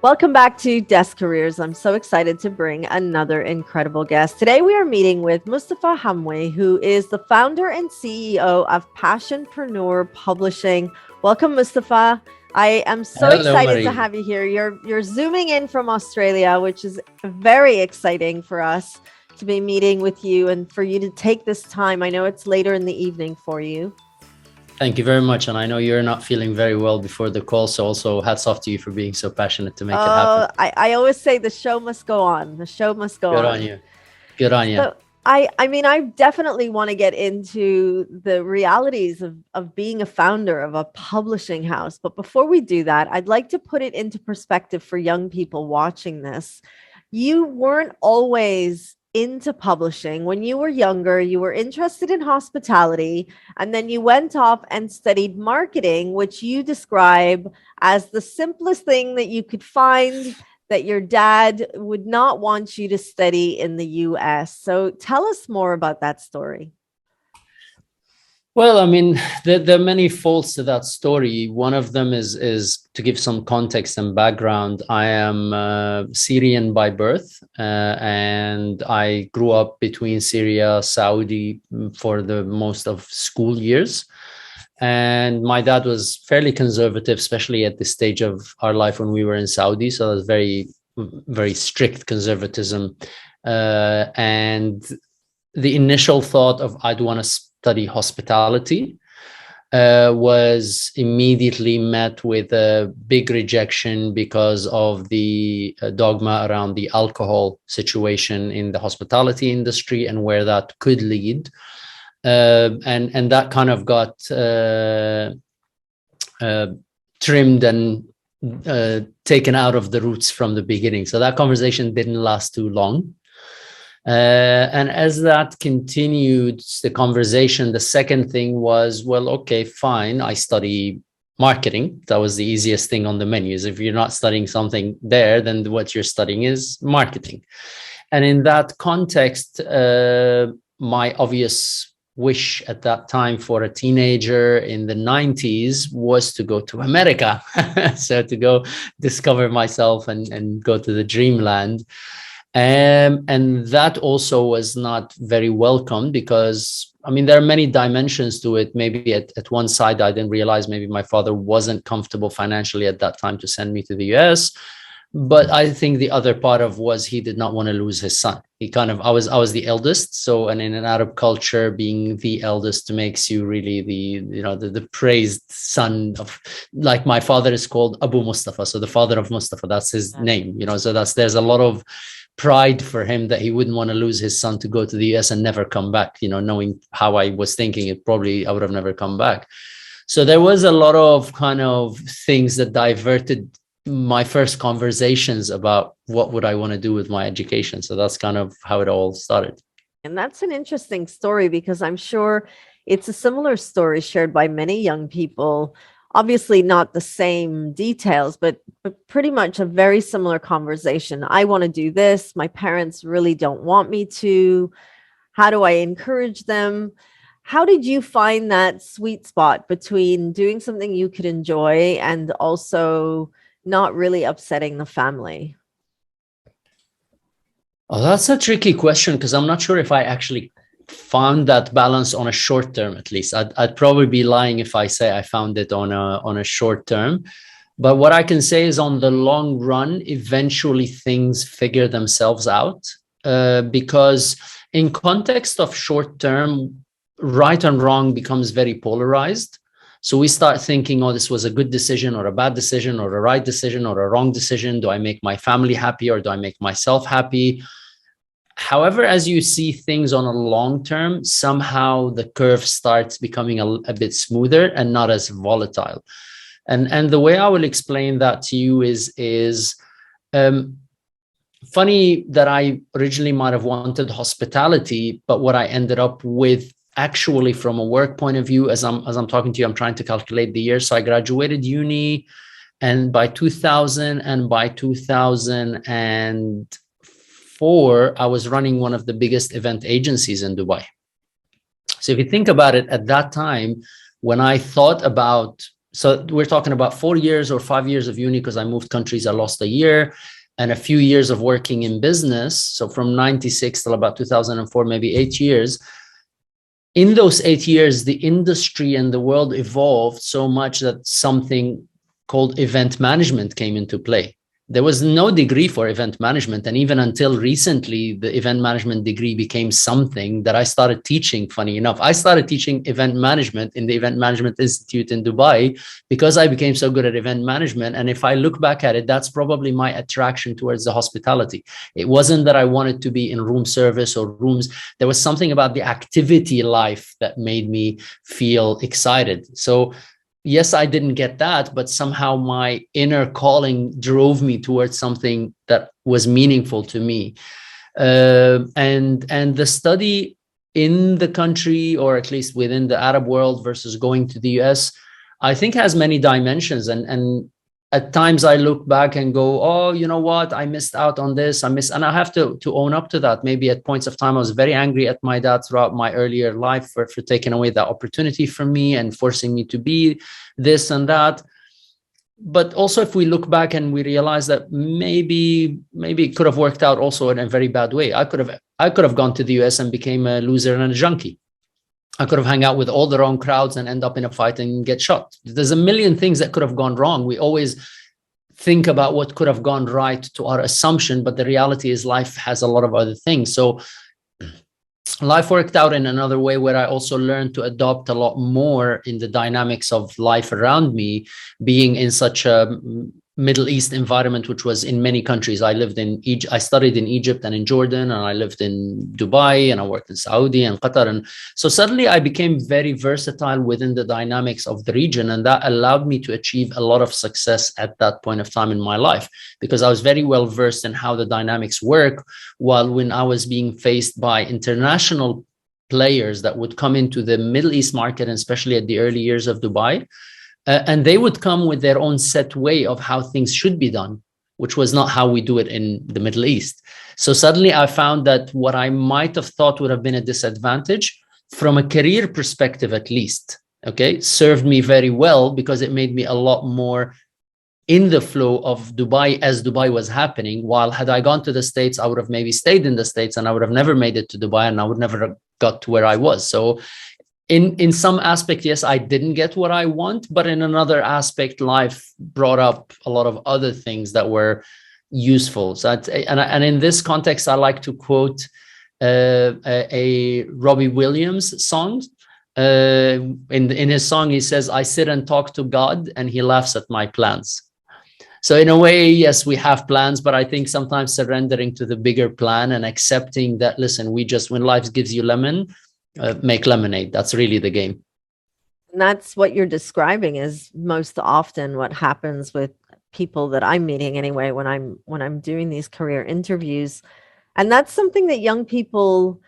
Welcome back to Desk Careers. I'm so excited to bring another incredible guest. Today we are meeting with Moustafa Hamwi, who is the founder and CEO of Passionpreneur Publishing. Welcome, Moustafa. I am so Hello, excited to Marie. have you here. You're zooming in from Australia, which is very exciting for us to be meeting with you and for you to take this time. I know it's later in the evening for you. Thank you very much. And I know you're not feeling very well before the call. So also hats off to you for being so passionate to make it happen. I always say the show must go on. The show must go Good on on. you. Good on you. So I definitely want to get into the realities of being a founder of a publishing house. But before we do that, I'd like to put it into perspective for young people watching this. You weren't always into publishing. When you were younger, you were interested in hospitality, and then you went off and studied marketing, which you describe as the simplest thing that you could find that your dad would not want you to study in the US. So tell us more about that story. Well, I mean, there are many faults to that story. One of them is to give some context and background. I am Syrian by birth, and I grew up between Syria, Saudi for the most of school years. And my dad was fairly conservative, especially at this stage of our life when we were in Saudi. So it was very, very strict conservatism. And the initial thought of I'd want to study hospitality was immediately met with a big rejection because of the dogma around the alcohol situation in the hospitality industry and where that could lead. And that kind of got trimmed and taken out of the roots from the beginning. So that conversation didn't last too long. And as that continued, the conversation, the second thing was, well, okay, fine, I study marketing. That was the easiest thing on the menus. If you're not studying something there, then what you're studying is marketing. And in that context, my obvious wish at that time for a teenager in the 90s was to go to America. So to go discover myself and go to the dreamland. And that also was not very welcome because, I mean, there are many dimensions to it. Maybe at one side, I didn't realize maybe my father wasn't comfortable financially at that time to send me to the US. But I think the other part of was he did not want to lose his son. He kind of, I was the eldest. So, and in an Arab culture, being the eldest makes you really the praised son of, like my father is called Abu Mustafa. So the father of Mustafa, that's his name, so there's a lot of pride for him that he wouldn't want to lose his son to go to the US and never come back, knowing how I was thinking, I would have never come back. So there was a lot of kind of things that diverted my first conversations about what would I want to do with my education. So that's kind of how it all started. And that's an interesting story because I'm sure it's a similar story shared by many young people. Obviously not the same details, but pretty much a very similar conversation. I want to do this. My parents really don't want me to. How do I encourage them? How did you find that sweet spot between doing something you could enjoy and also not really upsetting the family? Oh, that's a tricky question because I'm not sure if I actually found that balance on a short term. At least I'd probably be lying if I say I found it on a short term. But what I can say is on the long run, eventually things figure themselves out because in context of short term, right and wrong becomes very polarized. So we start thinking, oh, this was a good decision or a bad decision or a right decision or a wrong decision. Do I make my family happy or do I make myself happy? However, as you see things on a long term, somehow the curve starts becoming a bit smoother and not as volatile. And the way I will explain that to you is funny that I originally might have wanted hospitality, but what I ended up with actually from a work point of view, as I'm talking to you, I'm trying to calculate the years. So I graduated uni, and by 2000 and by 2004, I was running one of the biggest event agencies in Dubai. So if you think about it, at that time, when I thought about So we're talking about 4 years or 5 years of uni, because I moved countries, I lost a year, and a few years of working in business. So from 96 till about 2004, maybe 8 years. In those 8 years, the industry and the world evolved so much that something called event management came into play. There was no degree for event management. And even until recently, the event management degree became something that I started teaching. Funny enough, I started teaching event management in the Event Management Institute in Dubai because I became so good at event management. And if I look back at it, that's probably my attraction towards the hospitality. It wasn't that I wanted to be in room service or rooms. There was something about the activity life that made me feel excited. So yes, I didn't get that, but somehow my inner calling drove me towards something that was meaningful to me. And the study in the country, or at least within the Arab world versus going to the US, I think has many dimensions. And at times I look back and go, oh, you know what? I missed out on this. And I have to own up to that. Maybe at points of time, I was very angry at my dad throughout my earlier life for taking away that opportunity from me and forcing me to be this and that. But also, if we look back and we realize that maybe it could have worked out also in a very bad way. I could have gone to the US and became a loser and a junkie. I could have hung out with all the wrong crowds and end up in a fight and get shot. There's a million things that could have gone wrong. We always think about what could have gone right to our assumption, but the reality is life has a lot of other things. So life worked out in another way, where I also learned to adopt a lot more in the dynamics of life around me, being in such a Middle East environment, which was in many countries. I lived in Egypt, I studied in Egypt and in Jordan, and I lived in Dubai, and I worked in Saudi and Qatar. And so suddenly I became very versatile within the dynamics of the region. And that allowed me to achieve a lot of success at that point of time in my life, because I was very well versed in how the dynamics work. While when I was being faced by international players that would come into the Middle East market, and especially at the early years of Dubai, and they would come with their own set way of how things should be done, which was not how we do it in the Middle East. So suddenly I found that what I might have thought would have been a disadvantage, from a career perspective at least, okay, served me very well, because it made me a lot more in the flow of Dubai as Dubai was happening. While had I gone to the States, I would have maybe stayed in the States and I would have never made it to Dubai, and I would never have got to where I was. So in some aspect, yes, I didn't get what I want, but in another aspect, life brought up a lot of other things that were useful. So and in this context, I like to quote a Robbie Williams song. In his song, he says, "I sit and talk to God, and He laughs at my plans." So in a way, yes, we have plans, but I think sometimes surrendering to the bigger plan and accepting that, listen, when life gives you lemon, make lemonade. That's really the game. And that's what you're describing is most often what happens with people that I'm meeting anyway, when I'm doing these career interviews. And that's something that young people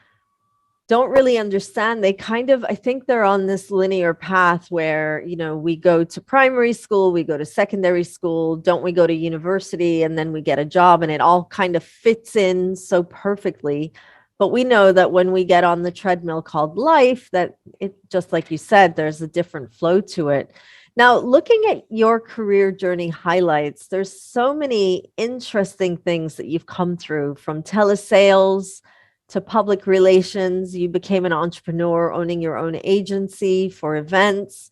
don't really understand. They I think they're on this linear path where, we go to primary school, we go to secondary school, don't we go to university, and then we get a job, and it all kind of fits in so perfectly. But we know that when we get on the treadmill called life, that it, just like you said, there's a different flow to it. Now, looking at your career journey highlights, there's so many interesting things that you've come through, from telesales to public relations. You became an entrepreneur, owning your own agency for events.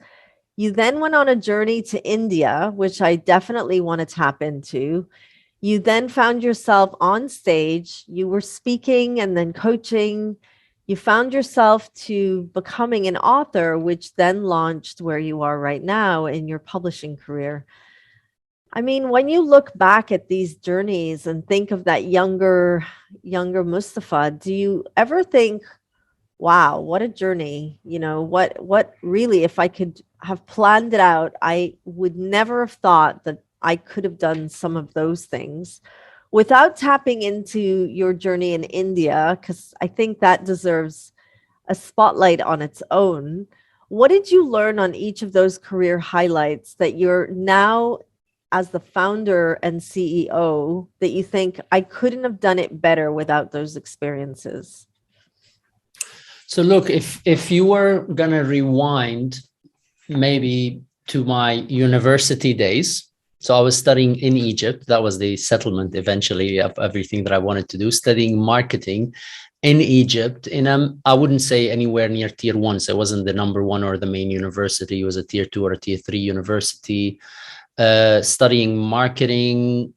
You then went on a journey to India, which I definitely want to tap into. You then found yourself on stage. You were speaking and then coaching. You found yourself to becoming an author, which then launched where you are right now in your publishing career. I mean, when you look back at these journeys and think of that younger Moustafa, do you ever think, wow, what a journey? What really, if I could have planned it out, I would never have thought that I could have done some of those things. Without tapping into your journey in India, because I think that deserves a spotlight on its own. What did you learn on each of those career highlights that you're now, as the founder and CEO, that you think, I couldn't have done it better without those experiences? So look, if you were going to rewind maybe to my university days. So I was studying in Egypt. That was the settlement eventually of everything that I wanted to do, studying marketing in Egypt. I wouldn't say anywhere near tier one. So it wasn't the number one or the main university. It was a tier two or a tier three university, studying marketing.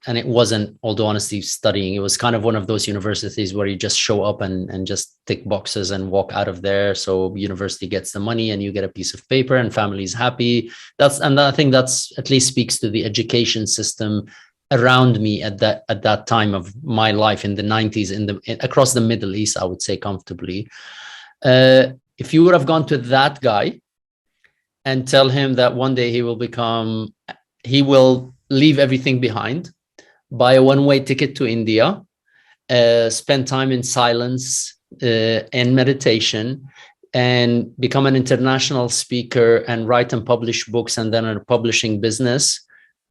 And it wasn't, although honestly, studying. It was kind of one of those universities where you just show up and just tick boxes and walk out of there. So university gets the money and you get a piece of paper and family's happy. And I think that's at least speaks to the education system around me at that time of my life in the 90s, across the Middle East, I would say comfortably. If you would have gone to that guy and tell him that one day he will leave everything behind, buy a one-way ticket to India, spend time in silence and meditation, and become an international speaker and write and publish books and then a publishing business,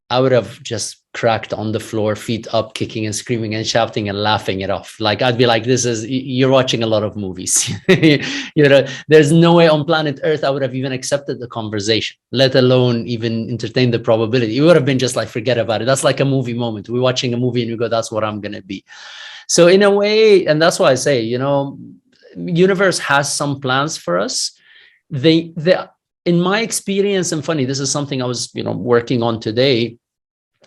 I would have just cracked on the floor, feet up, kicking and screaming and shouting and laughing it off. Like, I'd be like, you're watching a lot of movies. There's no way on planet Earth I would have even accepted the conversation, let alone even entertain the probability. It would have been just like, forget about it. That's like a movie moment. We're watching a movie and you go, that's what I'm going to be. So in a way, and that's why I say, universe has some plans for us. They in my experience, and funny, this is something I was, working on today.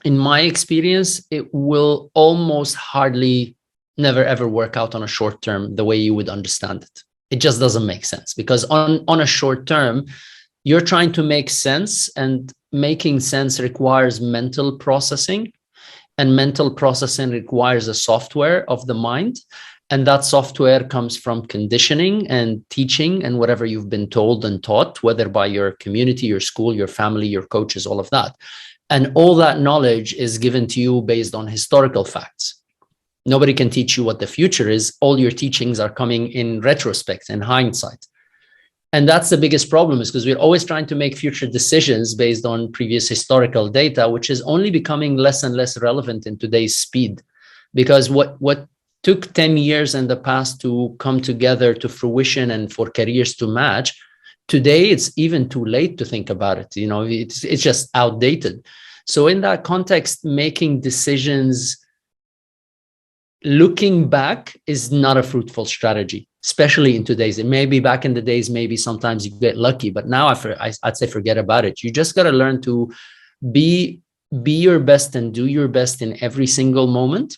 In my experience, it will almost hardly never ever work out on a short term the way you would understand it. It just doesn't make sense, because on a short term, you're trying to make sense, and making sense requires mental processing, and mental processing requires a software of the mind. And that software comes from conditioning and teaching and whatever you've been told and taught, whether by your community, your school, your family, your coaches, all of that. And all that knowledge is given to you based on historical facts. Nobody can teach you what the future is. All your teachings are coming in retrospect and hindsight. And that's the biggest problem, is because we're always trying to make future decisions based on previous historical data, which is only becoming less and less relevant in today's speed. Because what took 10 years in the past to come together to fruition and for careers to match, today it's even too late to think about it. It's just outdated. So in that context, making decisions looking back is not a fruitful strategy, especially in today's. It may be back in the days, maybe sometimes you get lucky, but now I'd say forget about it. You just got to learn to be your best and do your best in every single moment,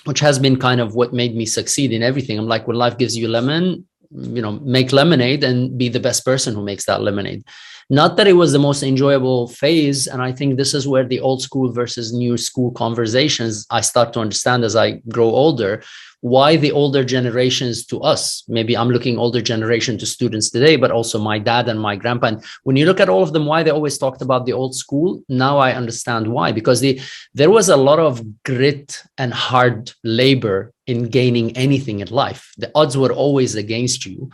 which has been kind of what made me succeed in everything. I'm like, when life gives you lemon, make lemonade and be the best person who makes that lemonade. Not that it was the most enjoyable phase. And I think this is where the old school versus new school conversations, I start to understand as I grow older, why the older generations to us, maybe I'm looking older generation to students today, but also my dad and my grandpa. And when you look at all of them, why they always talked about the old school, now I understand why, because there was a lot of grit and hard labor in gaining anything in life. The odds were always against you.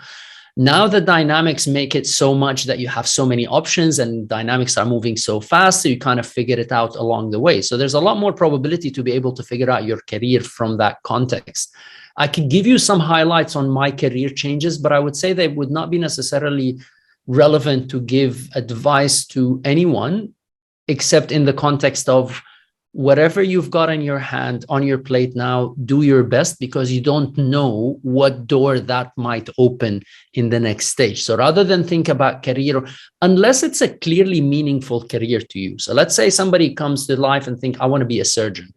Now the dynamics make it so much that you have so many options, and dynamics are moving so fast, so you kind of figure it out along the way. So there's a lot more probability to be able to figure out your career from that context. I could give you some highlights on my career changes, but I would say they would not be necessarily relevant to give advice to anyone, except in the context of whatever you've got in your hand, on your plate now, do your best, because you don't know what door that might open in the next stage. So rather than think about career, unless it's a clearly meaningful career to you. So let's say somebody comes to life and think, I want to be a surgeon.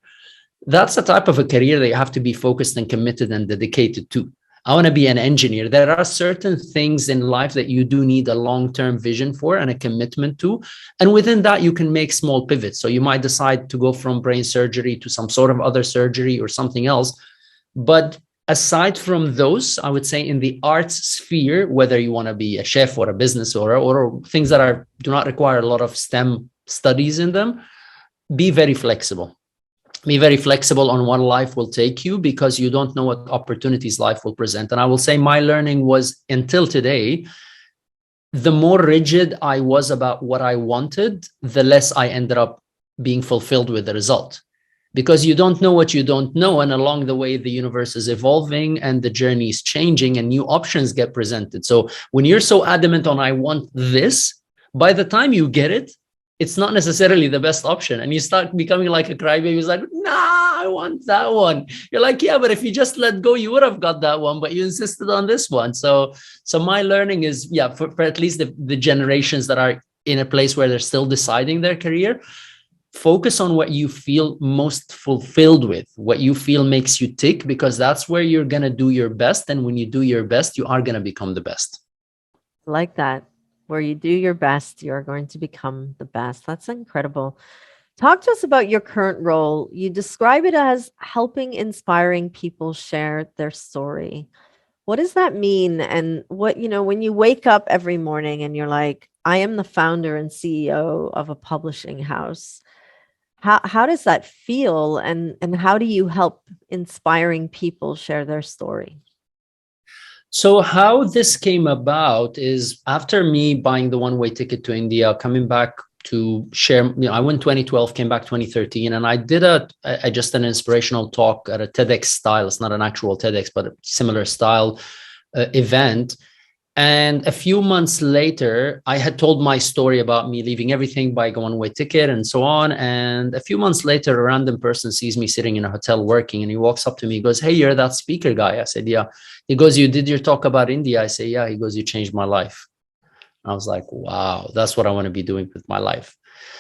That's the type of a career that you have to be focused and committed and dedicated to. I want to be an engineer. There are certain things in life that you do need a long-term vision for and a commitment to. And within that, you can make small pivots. So you might decide to go from brain surgery to some sort of other surgery or something else. But aside from those, I would say in the arts sphere, whether you want to be a chef or a business or things that do not require a lot of STEM studies in them, be very flexible. Be very flexible on what life will take you, because you don't know what opportunities life will present. And I will say my learning was, until today, the more rigid I was about what I wanted, the less I ended up being fulfilled with the result. Because you don't know what you don't know. And along the way, the universe is evolving and the journey is changing and new options get presented. So when you're so adamant on, I want this, by the time you get it, it's not necessarily the best option. And you start becoming like a crybaby. It's like, nah, I want that one. You're like, yeah, but if you just let go, you would have got that one, but you insisted on this one. So my learning is, yeah, for at least the generations that are in a place where they're still deciding their career, focus on what you feel most fulfilled with, what you feel makes you tick, because that's where you're going to do your best. And when you do your best, you are going to become the best. Like that. Where you do your best, you're going to become the best. That's incredible. Talk to us about your current role. You describe it as helping inspiring people share their story. What does that mean? And what, when you wake up every morning and you're like, I am the founder and CEO of a publishing house, how does that feel? And how do you help inspiring people share their story? So how this came about is after me buying the one-way ticket to India, coming back to share, I went 2012, came back 2013, and I did just an inspirational talk at a TEDx style. It's not an actual TEDx, but a similar style event. And a few months later, I had told my story about me leaving everything, buying a one-way ticket and so on. And a few months later, a random person sees me sitting in a hotel working, and he walks up to me, he goes, hey, you're that speaker guy. I said, yeah. He goes, you did your talk about India? I say, yeah. He goes, you changed my life. I was like, wow, that's what I want to be doing with my life.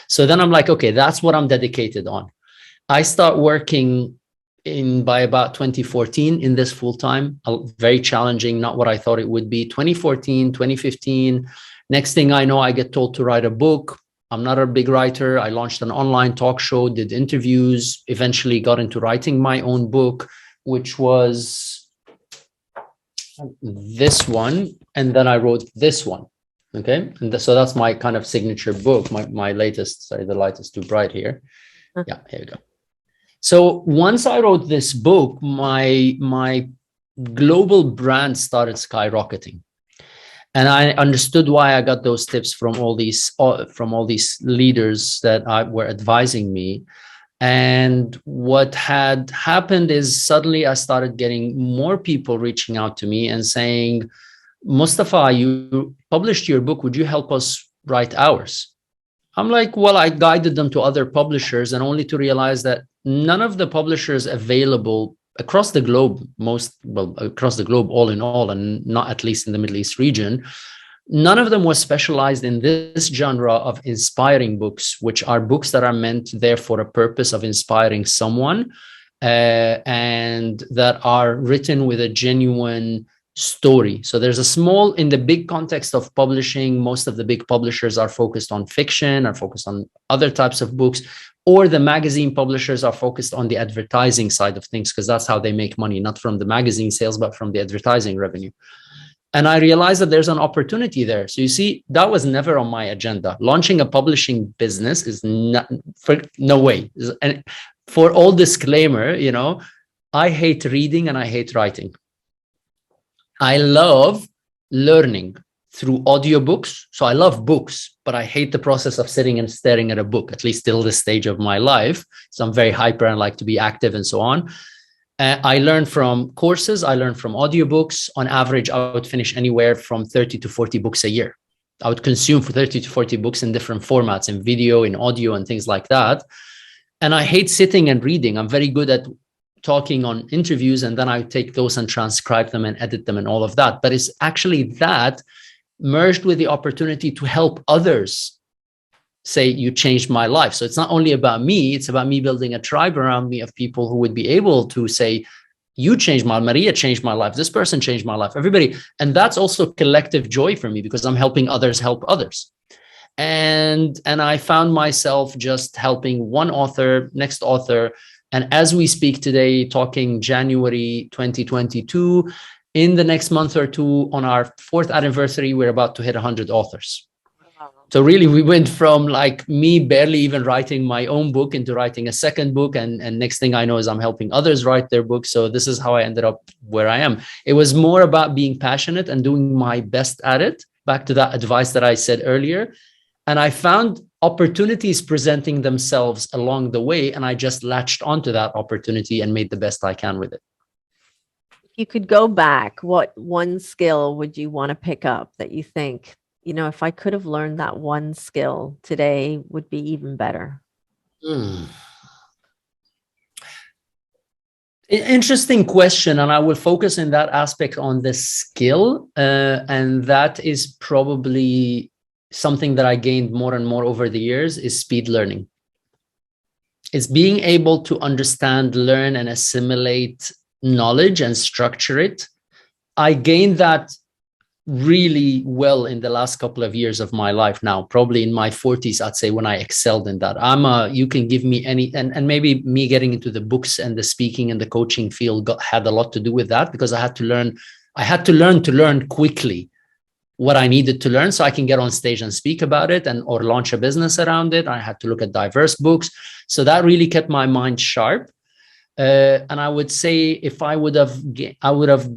So then I'm like, okay, that's what I'm dedicated on. I start working by about 2014 in this full time, very challenging, not what I thought it would be. 2014, 2015, next thing I know, I get told to write a book. I'm not a big writer. I launched an online talk show, did interviews, eventually got into writing my own book, which was this one. And then I wrote this one. Okay. And so that's my kind of signature book, my latest, sorry, the light is too bright here. Yeah, here we go. So once I wrote this book, my global brand started skyrocketing. And I understood why I got those tips from all these leaders that were advising me. And what had happened is suddenly I started getting more people reaching out to me and saying, Moustafa, you published your book. Would you help us write ours? I'm like, well, I guided them to other publishers, and only to realize that none of the publishers available across the globe, across the globe, all in all, and not at least in the Middle East region, none of them was specialized in this genre of inspiring books, which are books that are meant there for a purpose of inspiring someone, and that are written with a genuine story. So there's in the big context of publishing, most of the big publishers are focused on fiction, are focused on other types of books, or the magazine publishers are focused on the advertising side of things, because that's how they make money, not from the magazine sales, but from the advertising revenue. And I realized that there's an opportunity there. So you see, that was never on my agenda. Launching a publishing business is not, no way. And for all disclaimer, I hate reading and I hate writing. I love learning through audiobooks. So I love books, but I hate the process of sitting and staring at a book, at least till this stage of my life. So I'm very hyper and like to be active and so on. I learn from courses. I learn from audiobooks. On average, I would finish anywhere from 30 to 40 books a year. I would consume 30 to 40 books in different formats, in video, in audio, and things like that. And I hate sitting and reading. I'm very good at talking on interviews, and then I take those and transcribe them and edit them and all of that. But it's actually that merged with the opportunity to help others say, you changed my life. So it's not only about me, it's about me building a tribe around me of people who would be able to say, you changed Maria changed my life, this person changed my life, everybody. And that's also collective joy for me, because I'm helping others help others. And I found myself just helping one author, next author. And as we speak today, talking January 2022, in the next month or two, on our 4th anniversary, we're about to hit 100 authors. So really, we went from like me barely even writing my own book into writing a second book. And next thing I know is I'm helping others write their books. So this is how I ended up where I am. It was more about being passionate and doing my best at it. Back to that advice that I said earlier. And I found opportunities presenting themselves along the way. And I just latched onto that opportunity and made the best I can with it. If you could go back, what one skill would you want to pick up that you think if I could have learned that one skill today would be even better? Hmm. Interesting question, and I will focus in that aspect on the skill, and that is probably something that I gained more and more over the years is speed learning. It's being able to understand, learn, and assimilate knowledge and structure it. I gained that really well in the last couple of years of my life now, probably in my 40s, I'd say, when I excelled in that. You can give me any, and maybe me getting into the books and the speaking and the coaching field had a lot to do with that, because I had to learn quickly what I needed to learn so I can get on stage and speak about it or launch a business around it. I had to look at diverse books. So that really kept my mind sharp. And I would say if I would have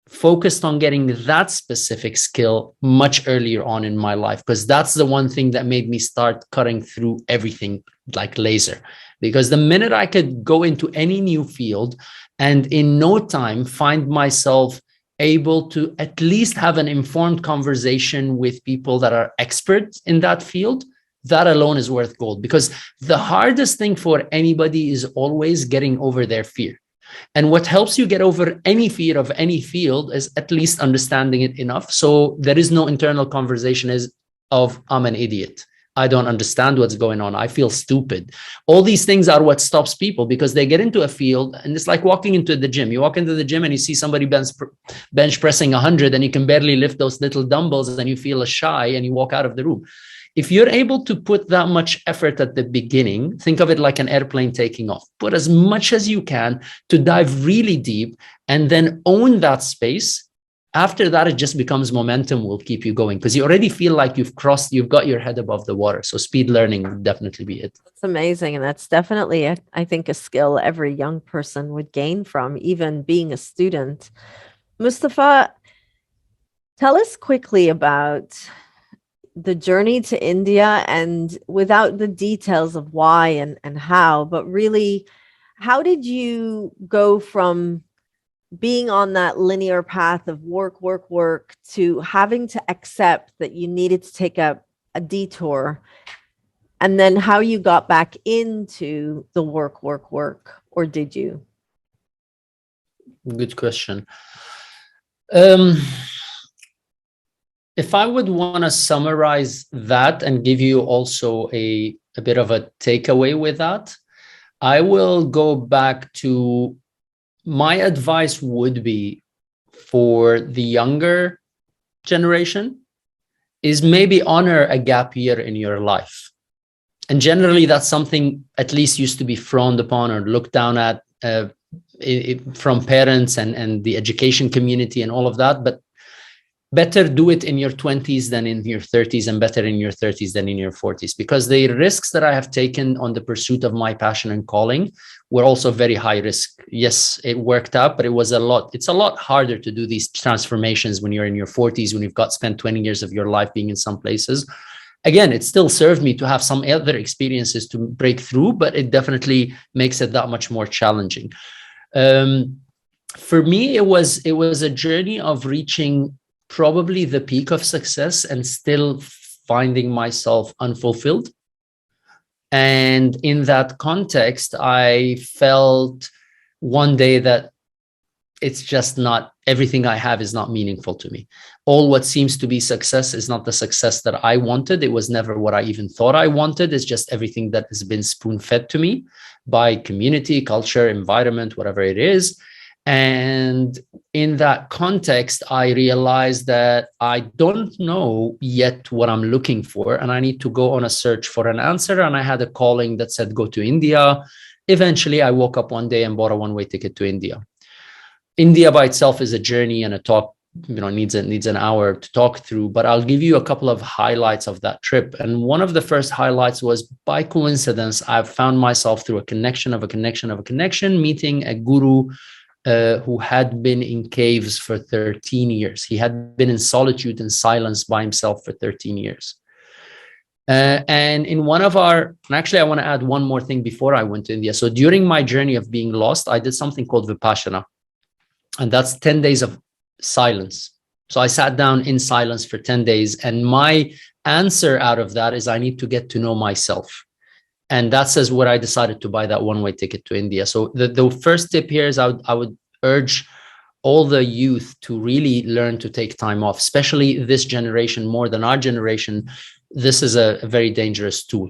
focused on getting that specific skill much earlier on in my life, because that's the one thing that made me start cutting through everything like laser. Because the minute I could go into any new field and in no time find myself able to at least have an informed conversation with people that are experts in that field, that alone is worth gold. Because the hardest thing for anybody is always getting over their fear. And what helps you get over any fear of any field is at least understanding it enough. So there is no internal conversation of I'm an idiot. I don't understand what's going on. I feel stupid. All these things are what stops people, because they get into a field, and it's like walking into the gym. You walk into the gym and you see somebody bench pressing 100 and you can barely lift those little dumbbells and you feel shy and you walk out of the room. If you're able to put that much effort at the beginning, think of it like an airplane taking off. Put as much as you can to dive really deep and then own that space. After that, it just becomes momentum will keep you going, because you already feel like you've got your head above the water. So speed learning would definitely be it. That's amazing. And that's definitely, I think, a skill every young person would gain from, even being a student. Mustafa, tell us quickly about the journey to India, and without the details of why and how, but really, how did you go from being on that linear path of work to having to accept that you needed to take a detour, and then how you got back into the work, or did you? Good question. If I would want to summarize that and give you also a bit of a takeaway with that, I will go back to my advice would be for the younger generation is maybe honor a gap year in your life. And generally, that's something at least used to be frowned upon or looked down at from parents and the education community and all of that. But better do it in your 20s than in your 30s, and better in your 30s than in your 40s, because the risks that I have taken on the pursuit of my passion and calling were also very high risk. Yes, it worked out, but it's a lot harder to do these transformations when you're in your 40s, when you've spent 20 years of your life being in some places. Again, it still served me to have some other experiences to break through, but it definitely makes it that much more challenging. For me, it was a journey of reaching probably the peak of success and still finding myself unfulfilled. And in that context, I felt one day that it's just not, everything I have is not meaningful to me. All what seems to be success is not the success that I wanted. It was never what I even thought I wanted. It's just everything that has been spoon-fed to me by community, culture, environment, whatever it is. And in that context, I realized that I don't know yet what I'm looking for, and I need to go on a search for an answer. And I had a calling that said, go to India. Eventually, I woke up one day and bought a one-way ticket to India. India by itself is a journey and a talk, needs an hour to talk through, but I'll give you a couple of highlights of that trip. And one of the first highlights was, by coincidence, I've found myself through a connection, meeting a guru who had been in caves for 13 years. He had been in solitude and silence by himself for 13 years. And in one of actually, I want to add one more thing before I went to India. So during my journey of being lost, I did something called Vipassana. And that's 10 days of silence. So I sat down in silence for 10 days. And my answer out of that is I need to get to know myself. And that's as what I decided to buy that one-way ticket to India. So the first tip here is I would urge all the youth to really learn to take time off, especially this generation more than our generation. This is a very dangerous tool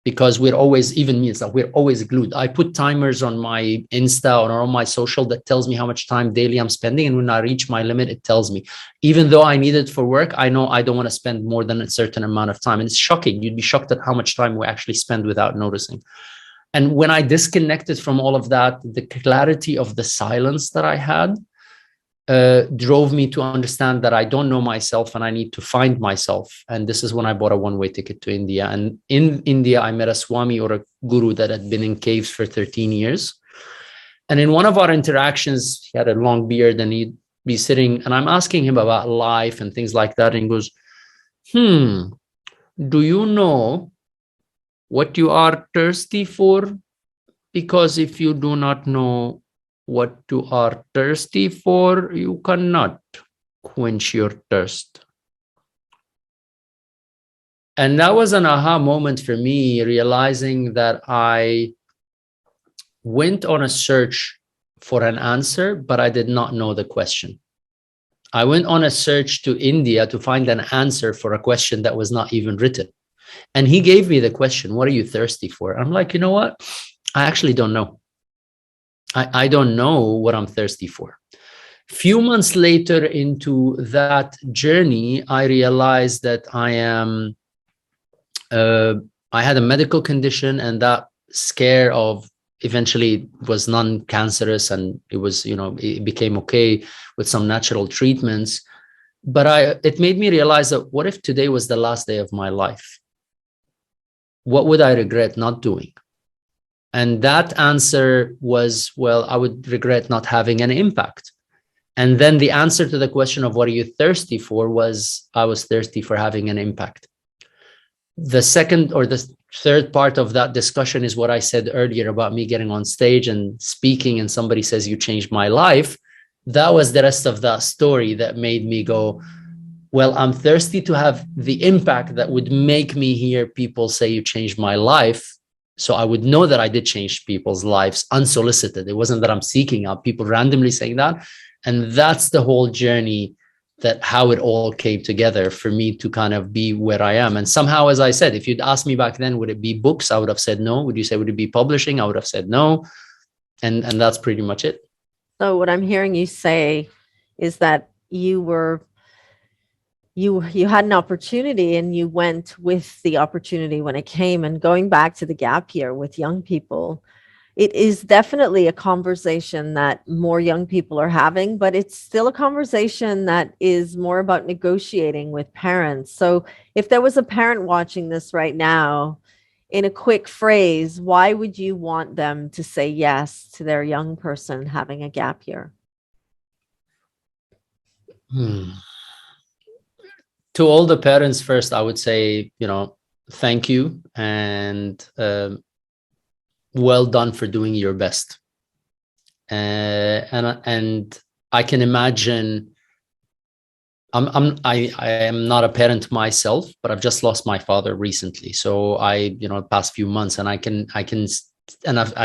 because we're always, even me, it's like we're always glued. I put timers on my Insta or on my social that tells me how much time daily I'm spending. And when I reach my limit, it tells me, even though I need it for work, I know I don't want to spend more than a certain amount of time. And it's shocking. You'd be shocked at how much time we actually spend without noticing. And when I disconnected from all of that, the clarity of the silence that I had drove me to understand that I don't know myself and I need to find myself. And this is when I bought a one-way ticket to India. And in India, I met a Swami or a guru that had been in caves for 13 years. And in one of our interactions, he had a long beard and he'd be sitting and I'm asking him about life and things like that. And he goes, do you know what you are thirsty for? Because if you do not know what you are thirsty for, you cannot quench your thirst. And that was an aha moment for me, realizing that I went on a search for an answer, but I did not know the question. I went on a search to India to find an answer for a question that was not even written. And he gave me the question, what are you thirsty for? I'm like, you know what? I actually don't know. I don't know what I'm thirsty for. Few months later into that journey, I realized that I had a medical condition, and that scare of eventually was non-cancerous, and it was, it became okay with some natural treatments. But it made me realize that what if today was the last day of my life? What would I regret not doing? And that answer was, well, I would regret not having an impact. And then the answer to the question of what are you thirsty for was, I was thirsty for having an impact. The second or the third part of that discussion is what I said earlier about me getting on stage and speaking and somebody says, you changed my life. That was the rest of that story that made me go, well, I'm thirsty to have the impact that would make me hear people say you changed my life. So I would know that I did change people's lives unsolicited. It wasn't that I'm seeking out people randomly saying that. And that's the whole journey, that how it all came together for me to kind of be where I am. And somehow, as I said, if you'd asked me back then, would it be books? I would have said no. Would you say, would it be publishing? I would have said no. And that's pretty much it. So what I'm hearing you say is that you had an opportunity and you went with the opportunity when it came. And going back to the gap year with young people, it is definitely a conversation that more young people are having, but it's still a conversation that is more about negotiating with parents. So if there was a parent watching this right now, in a quick phrase, why would you want them to say yes to their young person having a gap year? To all the parents, first, I would say, thank you and well done for doing your best. And I can imagine, I am not a parent myself, but I've just lost my father recently. So past few months, and I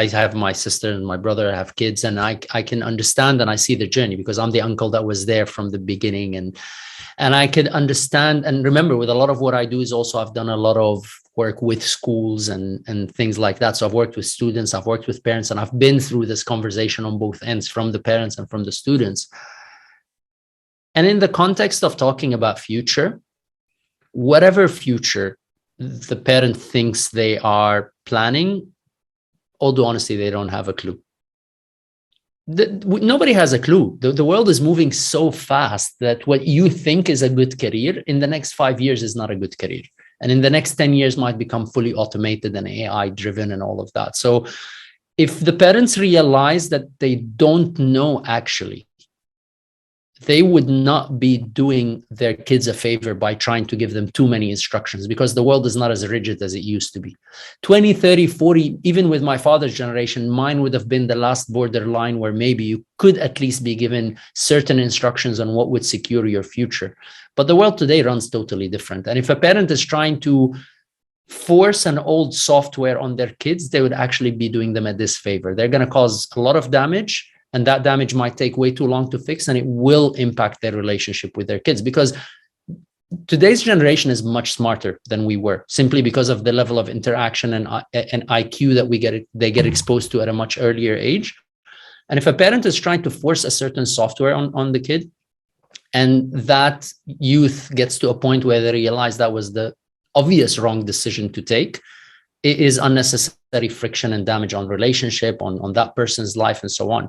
have my sister and my brother, I have kids, and I can understand and I see the journey because I'm the uncle that was there from the beginning, and I could understand and remember with a lot of what I do is also I've done a lot of work with schools and things like that. So I've worked with students, I've worked with parents, and I've been through this conversation on both ends, from the parents and from the students. And in the context of talking about future, whatever future the parent thinks they are planning, although honestly, they don't have a clue. Nobody has a clue. The world is moving so fast that what you think is a good career in the next 5 years is not a good career. And in the next 10 years might become fully automated and AI driven and all of that. So if the parents realize that they don't know actually, they would not be doing their kids a favor by trying to give them too many instructions, because the world is not as rigid as it used to be. 20, 30, 40, even with my father's generation, mine would have been the last borderline where maybe you could at least be given certain instructions on what would secure your future. But the world today runs totally different. And if a parent is trying to force an old software on their kids, they would actually be doing them a disfavor. They're going to cause a lot of damage, and that damage might take way too long to fix, and it will impact their relationship with their kids, because today's generation is much smarter than we were, simply because of the level of interaction and IQ that they get exposed to at a much earlier age. And if a parent is trying to force a certain software on the kid, and that youth gets to a point where they realize that was the obvious wrong decision to take, it is unnecessary friction and damage on relationship, on that person's life, and so on.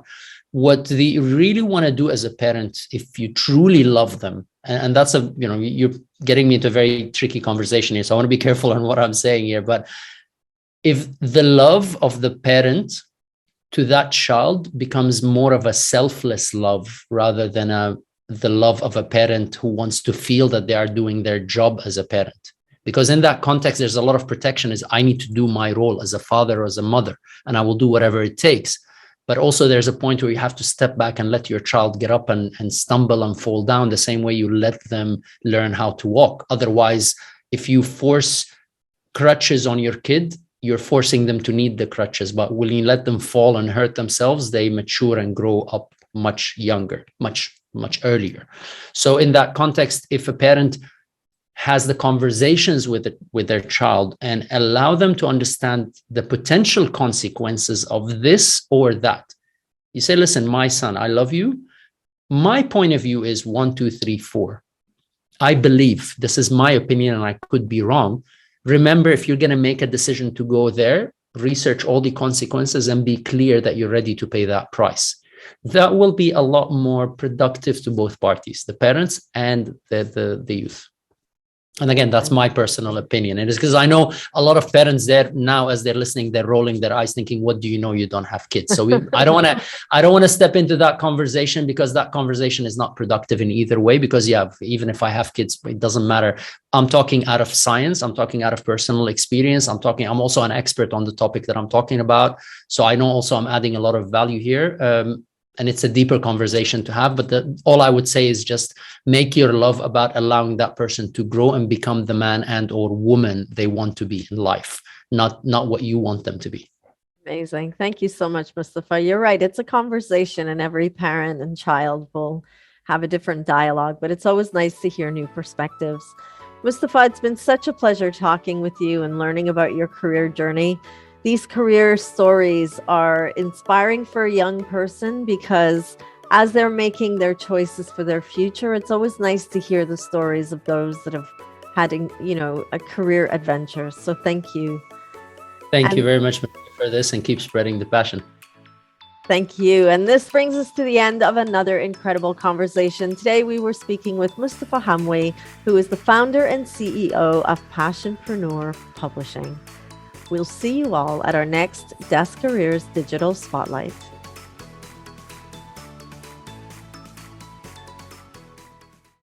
What they really want to do as a parent, if you truly love them, and that's you're getting me into a very tricky conversation here, so I want to be careful on what I'm saying here, but if the love of the parent to that child becomes more of a selfless love rather than the love of a parent who wants to feel that they are doing their job as a parent. Because in that context, there's a lot of protection, is I need to do my role as a father or as a mother, and I will do whatever it takes. But also there's a point where you have to step back and let your child get up and stumble and fall down the same way you let them learn how to walk. Otherwise, if you force crutches on your kid, you're forcing them to need the crutches. But when you let them fall and hurt themselves, they mature and grow up much younger, much earlier. So in that context, if a parent has the conversations with their child and allow them to understand the potential consequences of this or that. You say, listen, my son, I love you. My point of view is 1, 2, 3, 4. I believe this is my opinion and I could be wrong. Remember, if you're going to make a decision to go there, research all the consequences and be clear that you're ready to pay that price. That will be a lot more productive to both parties, the parents and the youth. And again, that's my personal opinion. It is because I know a lot of parents there now, as they're listening, they're rolling their eyes thinking, what do you know? You don't have kids. So I don't want to step into that conversation, because that conversation is not productive in either way. Because even if I have kids, it doesn't matter. I'm talking out of science. I'm talking out of personal experience. I'm also an expert on the topic that I'm talking about. So I know also I'm adding a lot of value here. And it's a deeper conversation to have, but all I would say is just make your love about allowing that person to grow and become the man and or woman they want to be in life, not what you want them to be. Amazing. Thank you so much, Moustafa. You're right. It's a conversation, and every parent and child will have a different dialogue, but it's always nice to hear new perspectives. Moustafa, it's been such a pleasure talking with you and learning about your career journey. These career stories are inspiring for a young person, because as they're making their choices for their future, it's always nice to hear the stories of those that have had, a career adventure. So thank you. Thank you very much for this, and keep spreading the passion. Thank you. And this brings us to the end of another incredible conversation. Today, we were speaking with Moustafa Hamwi, who is the founder and CEO of Passionpreneur Publishing. We'll see you all at our next Desk Careers Digital Spotlight.